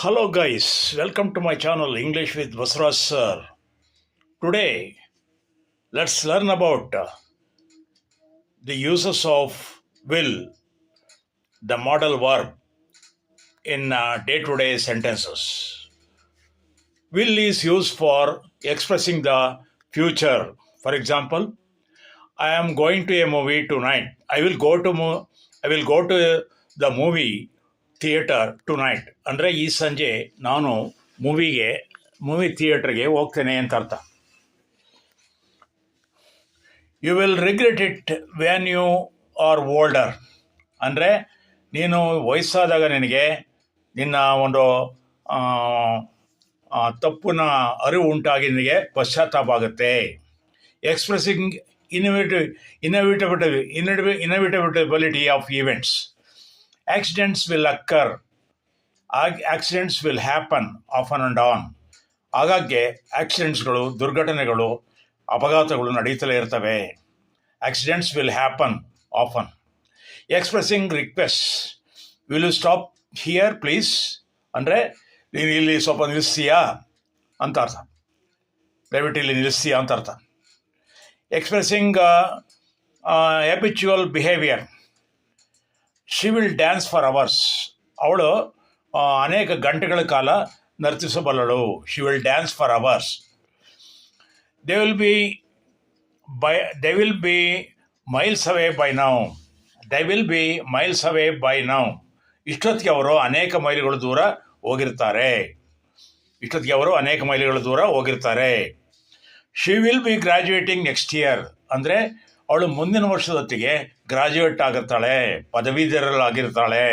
Hello guys, welcome to my channel English with Vasraj sir. Today, let's learn about the uses of will, the modal verb in day-to-day sentences. Will is used for expressing the future. For example, I am going to a movie tonight. I will go to the movie theatre tonight ಅಂದರೆ ಈ ಸಂಜೆ ನಾನು movie ಥಿಯೇಟರ್ಗೆ ಹೋಗ್ತೇನೆ ಅಂತ ಅರ್ಥ. You will regret it when you are older ಅಂದರೆ ನೀನು ವಯಸ್ಸಾದಾಗ ನಿನ್ನ ಒಂದು ತಪ್ಪಿನ ಅರಿವು ಉಂಟಾಗಿ ನಿನಗೆ ಪಶ್ಚಾತ್ತಾಪ ಆಗುತ್ತೆ. Expressing inevitability of events. Accidents will occur. Accidents will happen often and on. ಆಗಾಗ್ಗೆ ಆಕ್ಸಿಡೆಂಟ್ಸ್ಗಳು, ದುರ್ಘಟನೆಗಳು, ಅಪಘಾತಗಳು ನಡೀತಲೇ ಇರ್ತವೆ. Accidents will happen often. Expressing request. Will you stop here please ಅಂದರೆ ನೀನು ಇಲ್ಲಿ ಸ್ವಲ್ಪ ನಿಲ್ಲಿಸ್ತೀಯಾ ಅಂತ ಅರ್ಥ. ದಯವಿಟ್ಟು ಇಲ್ಲಿ ನಿಲ್ಲಿಸ್ತೀಯಾ ಅಂತ ಅರ್ಥ. Expressing habitual behaviour. She will dance for hours. ಅವಳು ಅನೇಕ ಗಂಟೆಗಳ ಕಾಲ ನರ್ತಿಸಬಲ್ಲಳು. She will dance for hours. They will be miles away by now. They will be miles away by now. ಇಷ್ಟೊತ್ತಿಗೆ ಅವರು ಅನೇಕ ಮೈಲಿಗಳು ದೂರ ಹೋಗಿರ್ತಾರೆ. She will be graduating next year ಅಂದರೆ ಅವಳು ಮುಂದಿನ ವರ್ಷದೊತ್ತಿಗೆ ಗ್ರಾಜ್ಯುಯೇಟ್ ಆಗುತ್ತಾಳೆ, ಪದವೀಧರಳಾಗಿರ್ತಾಳೆ.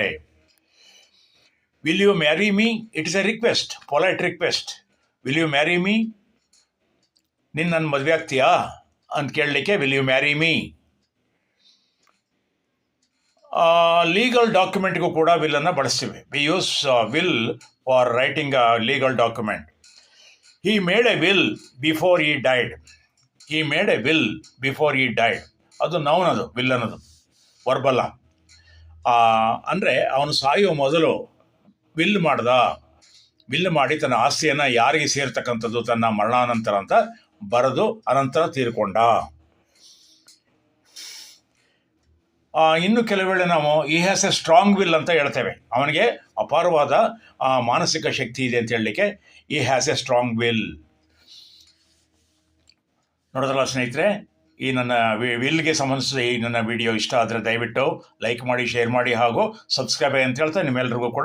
Will you marry me? It is a request, polite request. Will you marry me? ನೀನು ನನ್ನ ಮದುವೆ ಆಗ್ತೀಯಾ ಅಂತ ಕೇಳಲಿಕ್ಕೆ will you marry me. Legal ಡಾಕ್ಯುಮೆಂಟ್ಗೂ ಕೂಡ ವಿಲ್ಲನ್ನು ಬಳಸ್ತೀವಿ. We use will for writing a legal document. He made a will before he died. He made a will before he died. ಅದು ನೌನ್, ಅದು ವಿಲ್ ಅನ್ನೋದು ವರ್ಬಲ್ಲ. ಅಂದರೆ ಅವನು ಸಾಯುವ ಮೊದಲು ವಿಲ್ ಮಾಡಿ ತನ್ನ ಆಸ್ತಿಯನ್ನು ಯಾರಿಗೆ ಸೇರ್ತಕ್ಕಂಥದ್ದು ತನ್ನ ಮರಣಾನಂತರ ಅಂತ ಬರೆದು ಅನಂತರ ತೀರ್ಕೊಂಡ. ಇನ್ನು ಕೆಲವು ವೇಳೆ ನಾವು ಈ ಹ್ಯಾಸ್ ಎ ಸ್ಟ್ರಾಂಗ್ ವಿಲ್ ಅಂತ ಹೇಳ್ತೇವೆ. ಅವನಿಗೆ ಅಪಾರವಾದ ಮಾನಸಿಕ ಶಕ್ತಿ ಇದೆ ಅಂತ ಹೇಳಲಿಕ್ಕೆ ಈ ಹ್ಯಾಸ್ ಎ ಸ್ಟ್ರಾಂಗ್ ವಿಲ್. ನೋಡೋದಲ್ಲ ಸ್ನೇಹಿತರೆ, ಈ ನನ್ನ ವಿಲ್ಗೆ ಸಂಬಂಧಿಸಿದ ಈ ನನ್ನ ವಿಡಿಯೋ ಇಷ್ಟ ಆದರೆ ದಯವಿಟ್ಟು ಲೈಕ್ ಮಾಡಿ, ಶೇರ್ ಮಾಡಿ ಹಾಗೂ ಸಬ್ಸ್ಕ್ರೈಬ್ ಅಂತ ಹೇಳ್ತಾ ನಿಮ್ಮೆಲ್ಲರಿಗೂ ಕೂಡ